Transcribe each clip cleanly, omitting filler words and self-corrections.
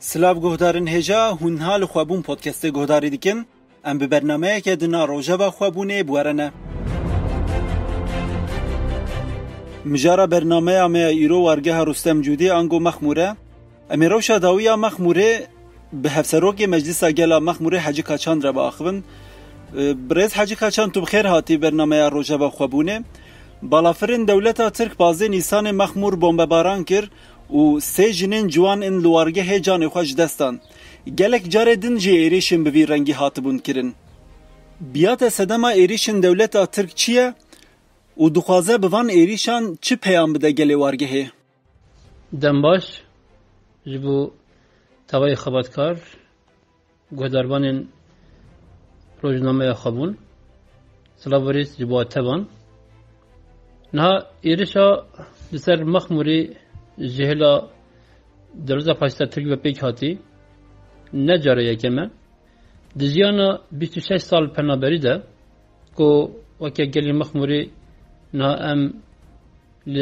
سلاف گهدارن هجا هنها لخوابون پودکست گهداری دیکن ام به برنامه که دنا روژه با خوابونه بوارنه مجارا برنامه امی ایرو وارگه رستم جودی انگو مخموره امی روشا داویا مخموره به هفسروک مجلس گلا مخموره حاجی کاچان را با اخوان برز حاجی کاچان تو بخیر هاتی برنامه روژه با خوابونه بالافرین دولتا ترک بازی نیسان مخمور بمباران کر و سه جنین جوان این لوارگه هجان خوش دستان گلک جاره دن جی ایریشن بوی رنگی هاتبون کرن بیات سدما ایریشن دولتا ترک چیه و دخوازه بوان ایریشان چی پیام بده گلی وارگه هی؟ دنباش جبو توای خباتکار گهداربان روزنامه خبون سلاوریس جبو تبان نه ایریشا لسر مخموری جهلا دروازه پاستا ترک و پیک هاتی نجاره یکمه دزیانا 26 سال پنابری ده که وقتی گلی مخموری نا ام ل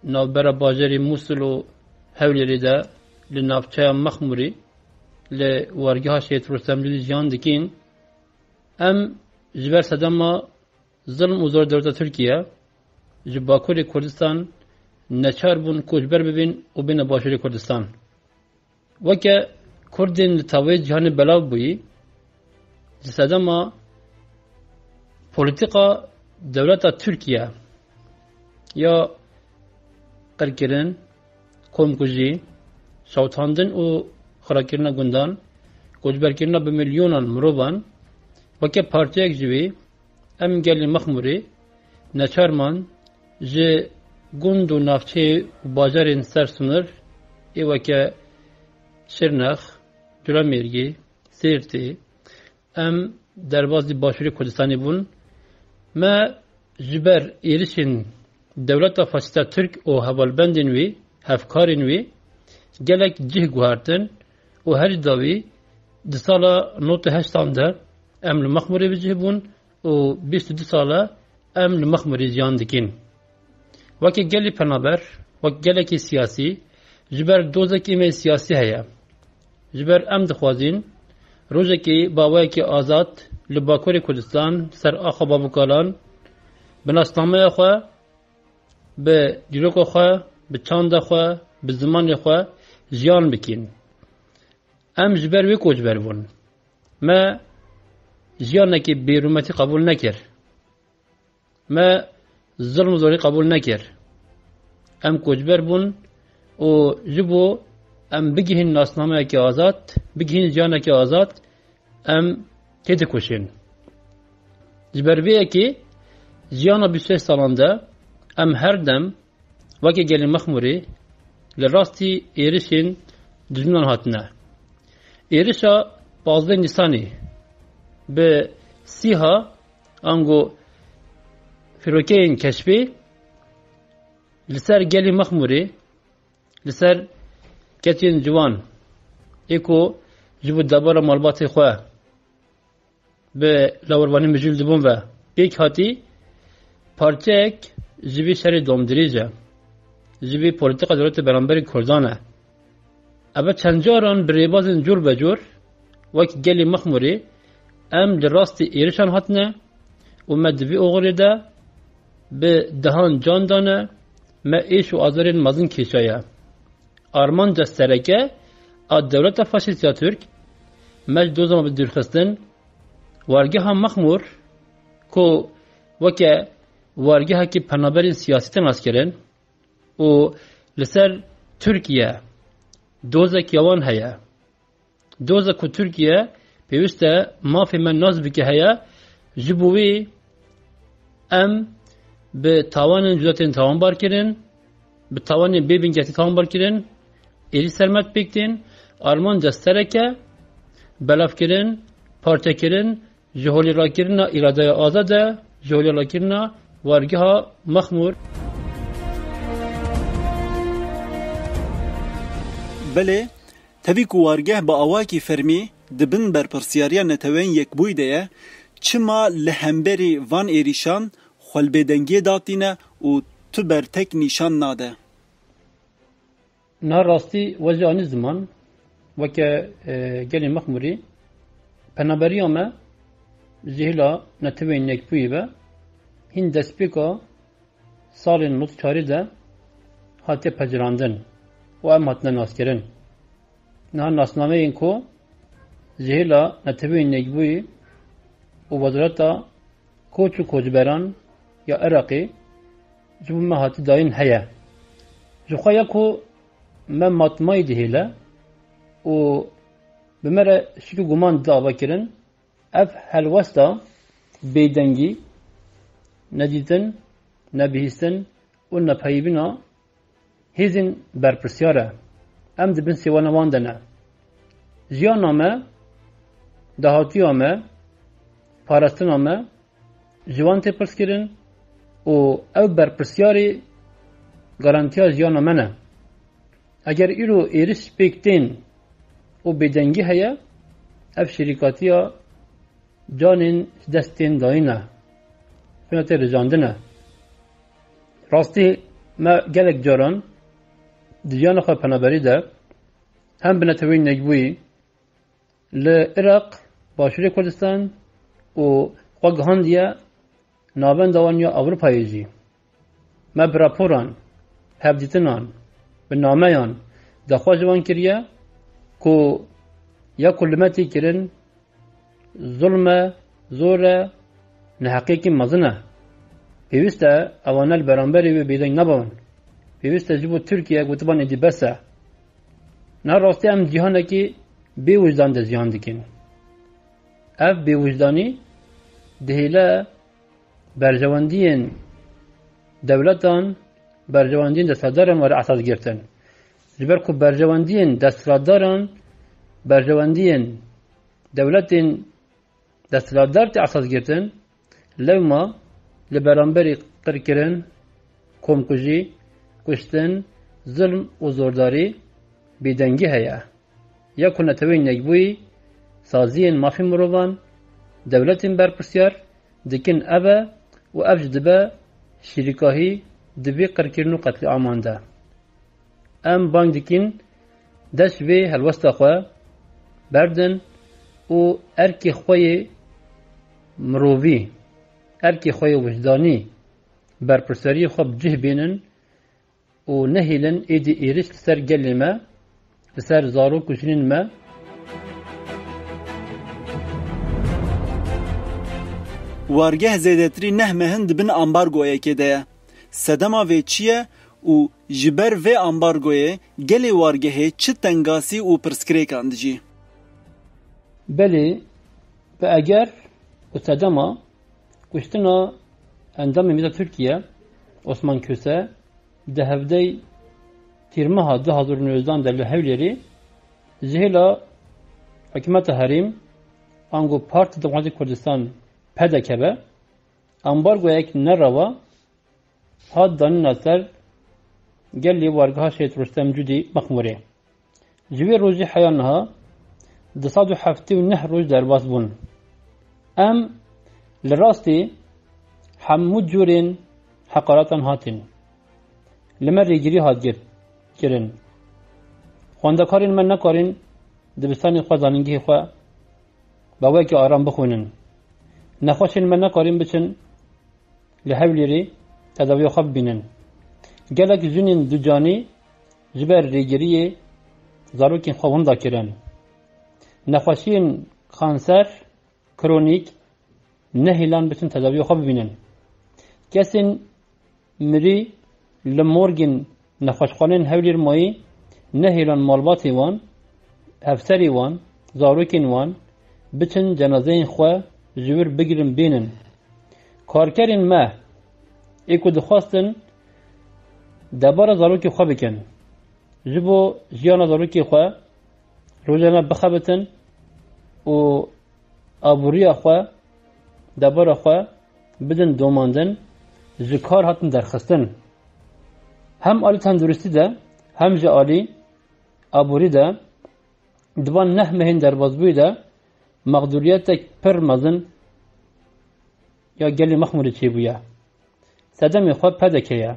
نابرا باجری موصل و حولی ده ل نافچه مخموری ل وارگاه شیط رستم جان دکین ام جبر صدما ظلم و زور دولت ترکیه جباکور کردستان نچار بون کوچبر ببین و بین باشوری کردستان وکه کردین تاوی جهان بلاو بویی جسده ما پولیتیقا دولت ترکیه یا قرکرین کومکوژی شوتاندن و خراکرنا گندان کوچبر کرنا به میلیونان مروبان وکه پارتیک جوی ام گلی مخموری نچارمان جه گند و نافچه بازارین سر سنر ایوه که شرنخ جرامیرگی سیرتی ام دربازی باشوری کردستانی بون ما جبر ایرشین دولت فاستا ترک و حوالبندین وی هفکارین وی گلک جه گوهارتن و هر داوی ده سالا نوت هشتانده ام لمخموری بجه بون و 22 سالا ام لمخموری زیان دکین وقتی گلی پنابر وقتی گلی که سیاسی جبر دوزه که می سیاسی هیا جبر ام دخوازین روزه که باوی که آزاد لباکوری کردستان سر آخا بابوکالان به ناسنامه خواه به دیروک خواه به چاند خواه به زمان خواه زیان بکین ام جبر وی کو جبر بون ما زیانه که بیرومتی قبول نکر ما ظلم زوری قبول نکر ام کوچبر بون و جبو ام بگیهن ناسنامه که آزاد بگیهن جانه که آزاد ام تیده کشین جبر بیه که جانا 23 سالانده ام هر دم وکی گلی مخموری لراستی ایرشین دجمنان هاتنه ایرشا 15 نیسانی به سیها انگو فروکین کشفی لسر گلی مخموری لسر کتین جوان ایکو جبو دبار مالبات خواه به لاوروانی مجول دبون و پیک هاتی پارچک جبی شری دومدریجه جبی پولیتیقا دولت برانبری کردانه اما چند جاران بریبازن جور بجور وقت گلی مخموری ام دراستی ایرشان هاتنه و مدوی اوغری ده به دهان جان دانه ما ایش و آزارین مزن کشایه آرمان جسترکه از دولت فاشیست یا ترک مج دوزم به درخستن وارگه هم مخمور که وکه وارگه ها که پنابرین سیاسی تناس کرن و لسر ترکیه دوزک یوان هیا دوزک و ترکیه پیوسته مافی من نازبی که هیا جبوی ام به تاوان جداتین تاوان بار کردن به تاوان بیبین گتی تاوان بار کردن ایری سرمت بکتین آرمان دستره که بلاف کردن پارچه کردن جهولی را کردن اراده آزاده جهولی را کردن وارگه ها مخمور بله تبی کو وارگه با اواکی فرمی دبن بر پرسیاریا نتوین یک بویده چما لهمبری وان ایریشان خلبدنگی داتینه و تو بر تک نشان ناده نه راستی وجه آن زمان وکه گلی مخموری پنابری آمه زهلا نتوی نکبوی و هین دسپیکا سال نوت چاری ده هاتی پجراندن و ام هاتنا ناس کرن نه ناسنامه این کو زهلا نتوی نکبوی و وزارتا کوچ و کوچبران یا عراقی جبو ما هاتی داین هیا جو خواهی کو ما ماتمای دهیله و بمره شکل گمان دعوا کرن اف هلوستا بیدنگی ندیدن نبیهستن و نپایبینا هیزین برپرسیاره ام دبن سیوان واندنه جیان آمه دهاتی آمه پارستن آمه جوان تپرس کرن و او برپرسیاری گارانتیا جیان آمه نه اگر ایرو ایرش پیکتین و بیدنگی هیا اف شریکاتیا جانین دستین داینه خونت رجاندنه راستی ما گلک جاران دیان خواه پنابری ده هم بنتوین نگبوی لعراق باشوری کردستان و خواه گهاندیا نابن دوانیا اوروپایی جی ما براپوران هفدیتنان به نامهان دخواه جوان کریه که یا کلمتی کرن ظلم زور نحقیقی مزنه پیوسته اوانال برانبری و بیدنگ نبان پیوسته جبو ترکیه گوتبان ایدی بسه نه راستی هم جهانه که بی وجدان ده زیان دکن اف بی وجدانی دهیله برجواندین دولتان برجواندین دستاداران واره اساس گرتن جبر کو برجواندین دستاداران برجواندین دولتین دستادار تی اساس گرتن لما لبرانبری قرکرن کمکجی کشتن ظلم و زورداری بیدنگی هیا یا کنه توین نگبوی سازین مافی مروان دولتین برپرسیار دکن ابا و افج دبا شریکاهی دبی قرکرنو قتل آمانده ام بانگ دکن دست وی هلوستا خواه بردن و ارکی خوی مرووی ارکی خوی وجدانی برپرساری خوب جه بینن و نهیلن ایدی ایرش لسر گلی ما لسر زارو کشنین ما وارگه زیدتری نهمهن دبن امبارگویه که ده سدما وی چیه و جبر و امبارگویه گلی وارگه چه تنگاسی و پرسکری کاندجی بله به اگر و سدما کشتنا اندام میده ترکیه osman Köse de hevdey tirmaha 2019'dan derli hevleri zihla hükümeti harim ango Parti Demokratik Kurdistan PDKB ambargo ek nerava haddan nasar gelli vargaha Şehit Rüstem Cudi Makmuri Civi roji hayanha دصادو حفتي ونح روج درباس بون ام لراستي حمود جورين حقاراتن هاتين لما ريجري هات گرن خواندکارین من نکارین دبستانی خواه زانینگی خواه باوی که آرام بخونن نخواشین من نکارین بچن لحولیری تداوی خواب بینن گلک زونین دو جانی جبر ریگری زاروکین خوابون دا کرن نخواشین کانسر کرونیک نهیلان بچن تداوی خواب بینن کسین مری لمورگین نخوشخانین هولیر مایی نهیلان مالباتی وان افسری وان زاروکین وان بچن جنازه خواه جور بگیرن بینن کارکرین ما ایکو دخواستن دبار زاروکی خواه بکن جبو جیان زاروکی خواه روزانه بخبتن و آبوری خواه دبار خواه بدن دوماندن زکار هاتن درخستن هم آلی تندرستی ده هم جه آلی آبوری ده دوان نه مهین دربازبوی ده مقدوریت پر مزن یا گلی مخموری چی بویا سدمی خواه پده که یا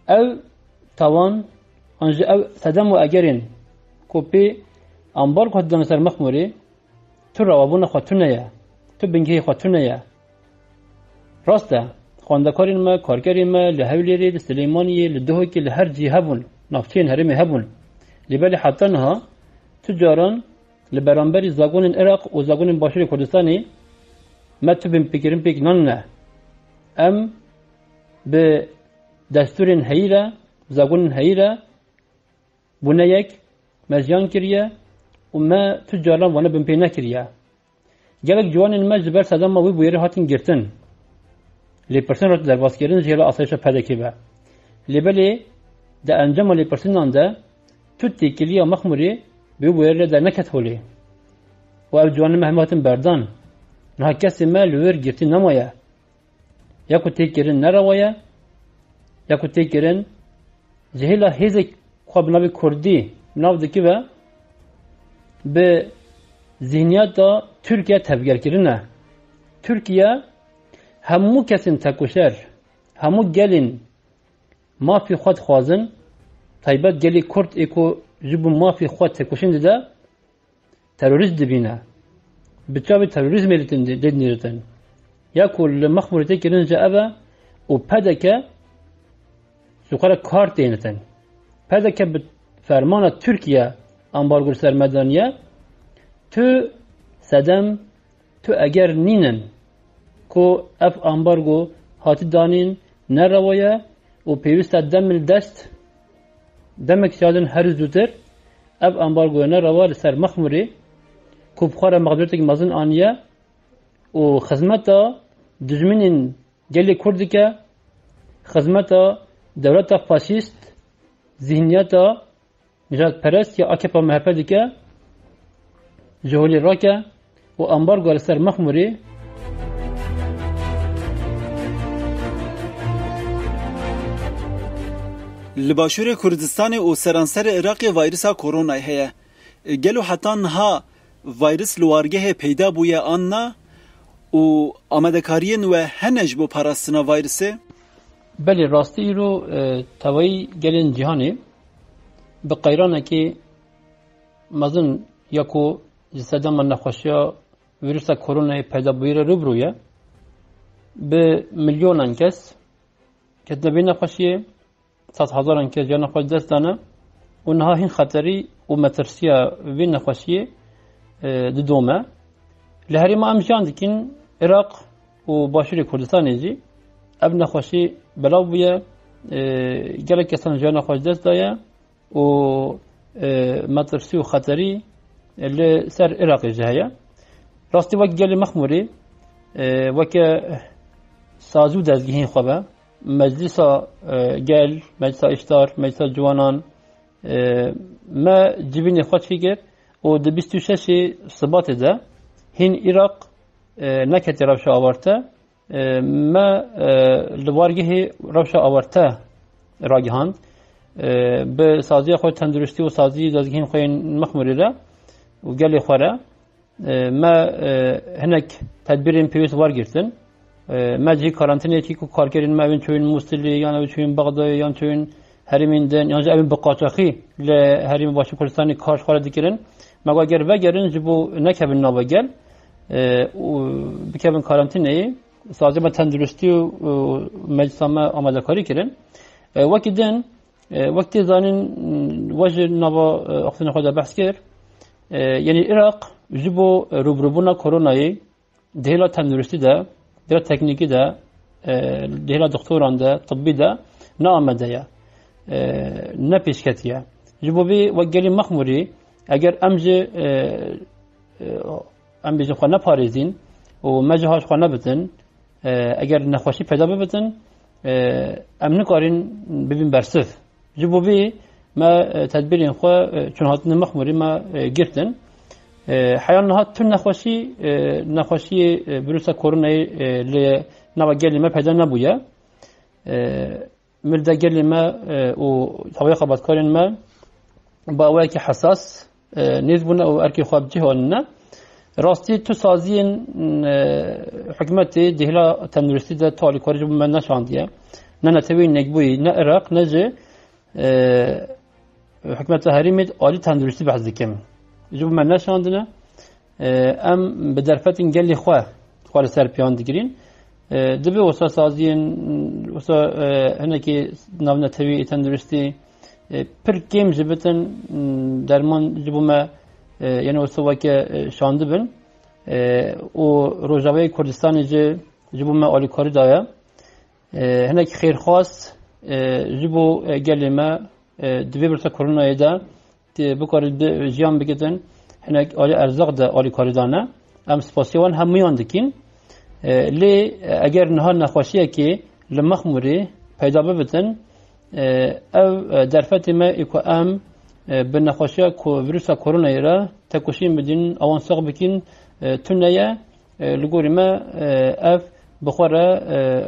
او توان انجا او سدم و اگرین کوپی انبار خود دان سر مخموری تو روابون خودتونه یا تو بنگی خودتونه یا راسته خواندکارین ما کارگرین ما لحولیری لسلیمانی لدهوکی لهر جی هبون نافچین هرمی هبون لبالی حتی نها تجاران لبرانبری زاگون عراق و زاگون باشور کردستانی ما تو بین پیکرین پیک نانه ام به دستور هیره زاگون هیره بونه یک مزیان کریه و ما تجاران وانه بین پی نکریه گلک جوان ما جبر صدام ما وی بویره هاتین گرتن لی پرسن رو در باز کردن جهلا آسایش پیدا کیبه لیبلی در انجام لی پرسن آنده تو تیکلی یا مخموری بیو بویره در نکت هولی و او جوان مهماتن بردان نه کسی ما لور گرتی نمایه یا کو تیکرین نروایه یا کو تیکرین جهلا هیزک خواب نبی کردی ناو دکی به ذهنیت دا ترکیه تبگر کرنه ترکیه همو کسین تکوشر همو گلین مافی خود خوازن تایبت گلی کرد ایکو جبو مافی خود تکوشن دیده تروریست دبینه بچاوی تروریزم ایلیتن دید نیرتن یا کل مخموریتی کرن جا اوه و پدکه سوکار کارت دینتن پدکه به فرمان ترکیه امبارگو سرمدانیه تو صدم تو اگر نینن کو اف امبارگو هاتی دانین نروایه و پیوست دمل دست دمک شادن هر زودتر اف امبارگو نروایه سر مخموری کو بخوار مقدورتک مزن آنیه و خدمتا دجمنین گلی کردی که خدمتا دولت فاشیست ذهنیتا نجات پرست یا آکپا محپدی که جهولی راکه و امبارگو سر مخموری لباشور کردستان و سرانسر عراق ویروسا کرونا هیا گلو حتی نها ویروس لوارگه پیدا بویه آننا و آمدکارین و هنج بو پاراستنا ویروسه بله راستی رو توایی گلین جهانی به قیرانه که مزن یکو جسدا من نخوشیا ویروس کرونا پیدا بویره روبرویه به میلیونان کس که نبی نخوشیه 100,000 کس جان خود دست دانه اونها هین خطری و مترسیه وی نخوشیه دومه لهری ما امجان دکین عراق و باشور کردستان ایجی اب نخوشی بلاو بویه گله کسان جان خود دست دایه و مترسی و خطری لسر عراق جهیه راستی وقت گله مخموری وقت سازو دزگیهین خوبه مجلس گل مجلس اشتار مجلس جوانان ما جبین خود فکر و ده 26 صبات ده هین عراق نکتی روش آورته ما لوارگه روش آورته راگهاند به سازی خود تندرستی و سازی دزگیهین خوی مخموری ده و گلی خوره ما هنک تدبیرین پیوست وارگیرتن ما جی کارانتینه که کارگرین ما این چون موسلی یا نه چون بغداد یا چون هریمیندن یا جای بقاچاخی ل هریم باشه کردستانی کارش خارج دیگرن مگه اگر وگرن جبو نکبن نابگل و بکبن کارانتینه سازی با تندرستی و مجلس ما آماده کاری کردن وقتی دن وقتی زانین وجه نوا اختن خدا بحث کرد یعنی عراق جبو روبروبونا کرونایی دهلا تندرستی ده دهلا تکنیکی ده دهلا دکتران ده طبی ده نه آمده یا نه پیشکتیه جبو بی وگلی مخموری اگر امجه خواه نپاریزین و مجهاش خواه نبتن اگر نخوشی پیدا ببتن امن کارین ببین برسف جبو بی ما تدبیرین خواه چون هاتن مخموری ما گرتن حیان نهات تون نخوشی ویروس کرونا نوا گلی ما پیدا نبویه مرده گلی ما و طوای خبرکارین ما با اولی که حساس نیز بونه و ارکی خواب جهانه راستی تو سازین حکمت دهلا تندرستی ده تالی کاری من نشاندیه نه نتوی نگبوی نه عراق نه جه حکومت هریمید عالی تندرستی بحث دکم جو من نشاندنه ام به درفت گلی خواه سر پیان دیگرین دبی وسا سازین وسا هنکی نام نتوی تندرستی پر کم جبتن درمان جبو ما یعنی وسا وقت شانده بن و روجاوی کردستان جبو ما عالی کاری دایا هنکی خیر خواست جبو گلی ما دبی برسا کرونا ایدا بکاری جیان بگیدن هنک عالی ارزاق دا عالی کاری دانه ام سپاسیوان هم میان دکین لی اگر نها نخواشیه که لمخموری پیدا ببتن او درفت ما ایکو ام به نخواشیه که ویروس کرونا ایرا تکوشیم بدین اوان ساق بکین تنیه لگوری ما اف بخوره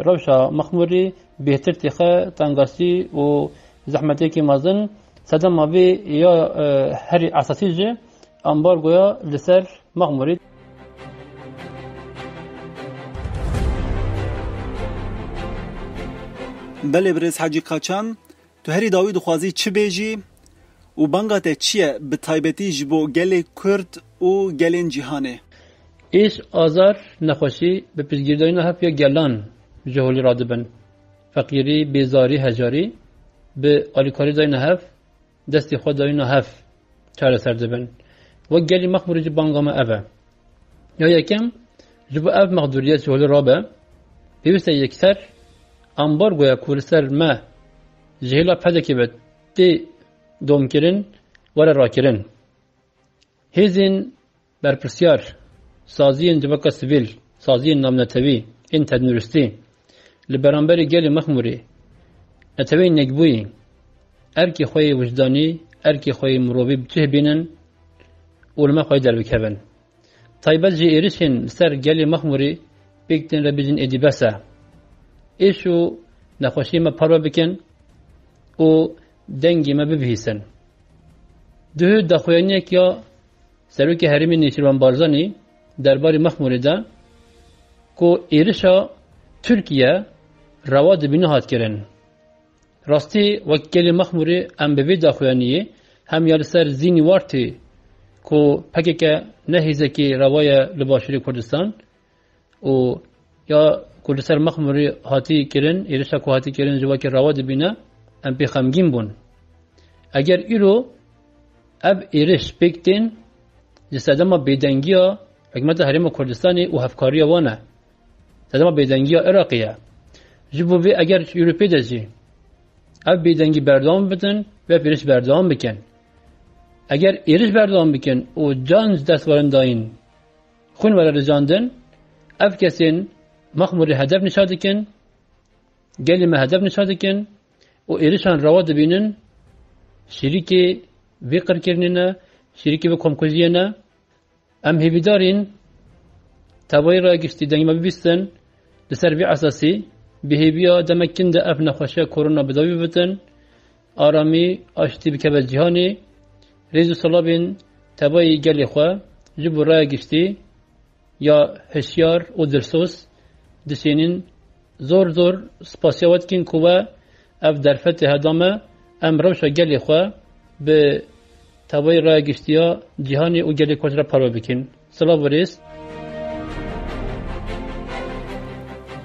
روشا مخموری بهتر تیخه تنگاسی و زحمتی که مازن صدام ما بی یا هری اساسی جه امبارگویا لسر مخموری بله برز حاجی قاچان تو هری داوی دخوازی چی بیجی و بانگات چیه به تایبتی جبو گل کرد و گلین جهانه ایش آزار نخوشی به پیشگیرداری نهف یا گلان جهولی رادبن فقیری بیزاری هجاری به آلیکاری دای نهف دستی خود دای نهف چاره سر دبن و گلی مخموری جب بانگام اوه یا یکم جبو او مقدوریت جهولی رابه بیوسته یکسر امبارگویا کورسر ما جهلا پده که بد دی دوم کرن ولا را کرن هزین برپرسیار سازین جبکا سویل سازین نامنتوی این تدنورستی لبرانبری گلی مخموری نتوی نگبوی ارکی خوی وجدانی ارکی خوی مروبی بچه بینن اولما خوی در بکبن طایبت جی ایرشن سر گلی مخموری بیکتن ربیجن ادی بسه ایشو نخوشی ما پروا بکن و دنگی ما ببهیسن ده دخویانی که سروک حرمی نیچروان بارزانی درباری مخموری ده که ایرشا ترکیه رواد بینه هات کرن راستی وکیل مخموری ام بوی دخویانی هم یال سر زینی وارتی که پکی که نهیزه که روای لباشری کردستان و یا کردستان مخموری هاتی کرن ایرشا که هاتی کرن جوا که رواد بینه ام پی خمگین بون اگر ایرو اب ایرش بکتین جسد ما بیدنگی ها حکمت حریم کردستانی و هفکاری وانه جسد ما بیدنگی ها عراقیه جبو بی اگر ایرو پیدا جی اب بیدنگی بردام بدن و ایرش بردام بکن اگر ایرش بردام بکن و جانج دست وارن داین خون وارن رجاندن اب کسین مخموری هدف نشاده کن گلی ما هدف نشاده کن و ایرشان رواد بینن شریکی ویقر کرنینا شریکی و کمکوزینا ام هیویدارین تابایی را گشتی دنگی ما ببیستن لسر وی اساسی بهیبیا دمکن ده اف نخوشه کرونا بداوی بتن آرامی آشتی بکبه جهانی ریزو صلابین تابایی گلی خواه جبو را گشتی یا هشیار و درسوس دسینین زور سپاسیوات کن کوه اف درفت هدامه ام روشا گلی خواه به تابای رای گشتیا جهانی و گلی کج را پروا بکن سلام وریست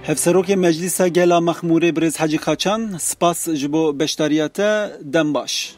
هفسروک مجلس گلا مخموره برز حاجی قاچان سپاس جبو بشتاریت دم باش